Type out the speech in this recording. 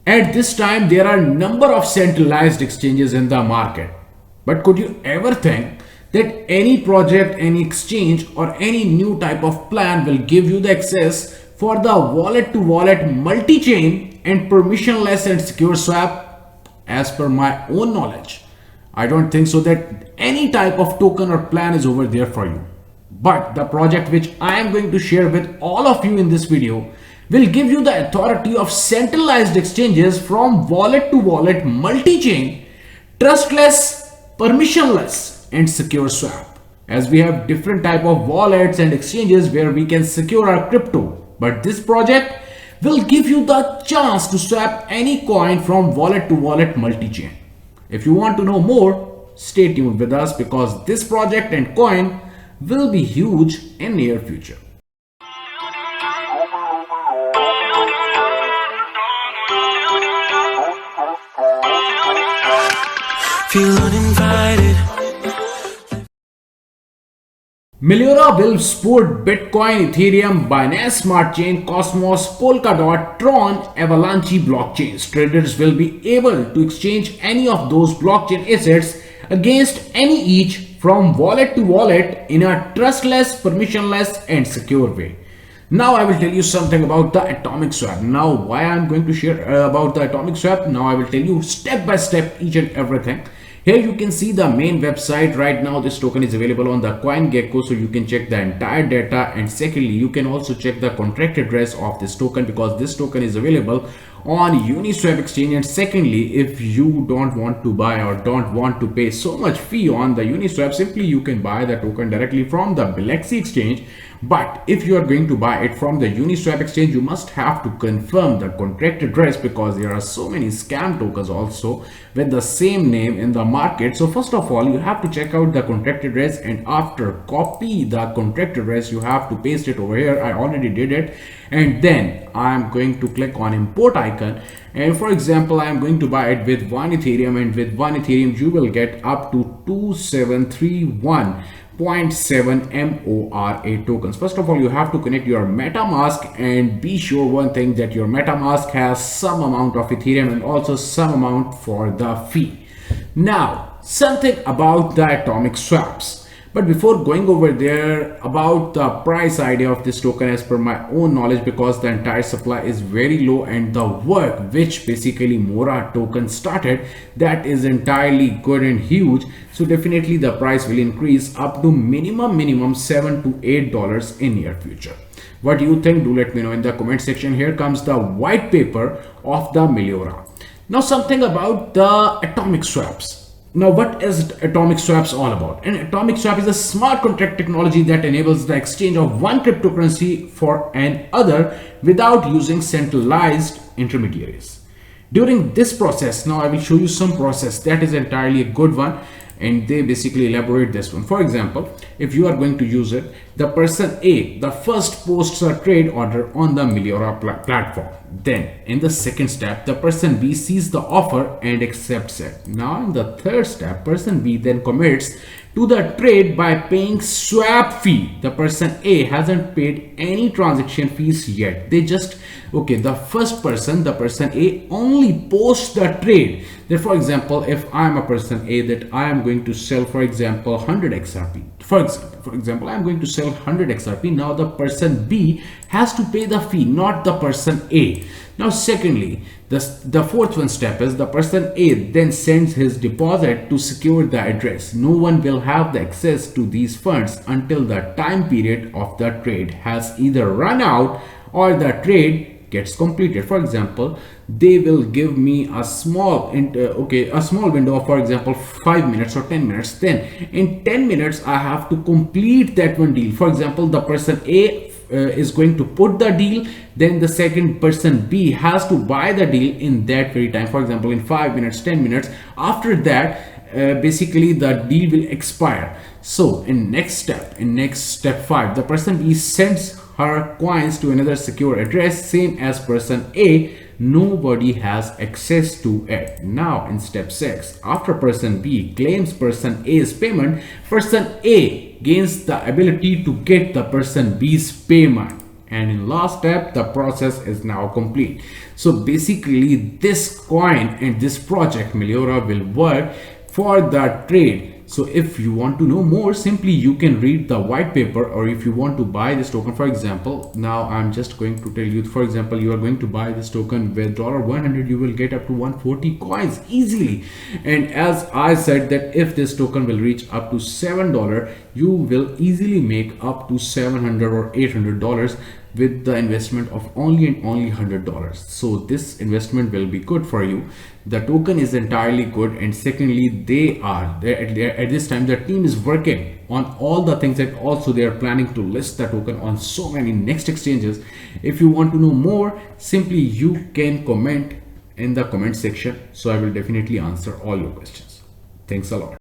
At this time, there are a number of centralized exchanges in the market. But could you ever think that any project, any exchange, or any new type of plan will give you the access for the wallet to wallet multi chain and permissionless and secure swap? As per my own knowledge, I don't think so that any type of token or plan is over there for you. But the project which I am going to share with all of you in this video will give you the authority of centralized exchanges from wallet to wallet multi-chain, trustless, permissionless and secure swap. As we have different type of wallets and exchanges where we can secure our crypto, but this project will give you the chance to swap any coin from wallet to wallet multi-chain. If you want to know more, stay tuned with us because this project and coin will be huge in near future. Feel uninvited. Meliora will support Bitcoin, Ethereum, Binance Smart Chain, Cosmos, Polkadot, Tron, Avalanche blockchains. Traders will be able to exchange any of those blockchain assets against any each from wallet to wallet in a trustless, permissionless and secure way. Now I will tell you something about the atomic swap. Now why I am going to share about the atomic swap. Now I will tell you step by step each and everything. Here you can see the main website. Right now this token is available on the CoinGecko, so you can check the entire data, and secondly you can also check the contract address of this token because this token is available on Uniswap exchange. And secondly, if you don't want to buy or don't want to pay so much fee on the Uniswap, simply you can buy the token directly from the Bilex exchange. But if you are going to buy it from the Uniswap exchange, you must have to confirm the contract address because there are so many scam tokens also with the same name in the market. So first of all, you have to check out the contract address, and after copy the contract address, you have to paste it over here. I already did it, and then I'm going to click on import icon. And for example, I'm going to buy it with 1 Ethereum, and with 1 Ethereum you will get up to 2731.7 MORA tokens. First of all, you have to connect your MetaMask, and be sure one thing that your MetaMask has some amount of Ethereum and also some amount for the fee. Now something about the atomic swaps. But before going over there about the price idea of this token, as per my own knowledge, because the entire supply is very low and the work which basically Mora token started, that is entirely good and huge, so definitely the price will increase up to minimum $7 to $8 in near future. What do you think? Do let me know in the comment section. Here comes the white paper of the Meliora. Now something about the atomic swaps. Now, what is atomic swaps all about? An atomic swap is a smart contract technology that enables the exchange of one cryptocurrency for another without using centralized intermediaries. During this process, now I will show you some process that is entirely a good one, and they basically elaborate this one. For example, if you are going to use it, the person A, the first posts a trade order on the Meliora platform. Then in the second step, the person B sees the offer and accepts it. Now in the third step, person B then commits to the trade by paying swap fee. The person A hasn't paid any transaction fees yet. They just, okay, the first person, the person A only posts the trade. That for example, if I am a person A that I am going to sell, for example, 100 XRP. For example, I am going to sell 100 XRP. Now the person B has to pay the fee, not the person A. Now secondly, the fourth one step is the person A then sends his deposit to secure the address. No one will have the access to these funds until the time period of the trade has either run out or the trade gets completed. For example, they will give me a small window of, for example, 5 minutes or 10 minutes. Then in 10 minutes I have to complete that one deal. For example, the person A is going to put the deal, then the second person B has to buy the deal in that very time, for example in 5 minutes, 10 minutes. After that basically the deal will expire. So in next step 5, the person B sends her coins to another secure address, same as person A. Nobody has access to it. Now in step 6, after person B claims person A's payment, person A gains the ability to get the person B's payment. and in last step the process is now complete. So basically this coin and this project Meliora will work for the trade. So if you want to know more, simply you can read the white paper, or if you want to buy this token, for example, now I'm just going to tell you, for example, you are going to buy this token with $100, you will get up to 140 coins easily. And as I said that if this token will reach up to $7, you will easily make up to $700 or $800 with the investment of only and only $100. So this investment will be good for you. The token is entirely good, and secondly, they are there at this time the team is working on all the things, and also they are planning to list the token on so many next exchanges. If you want to know more, simply you can comment in the comment section, so I will definitely answer all your questions. Thanks a lot.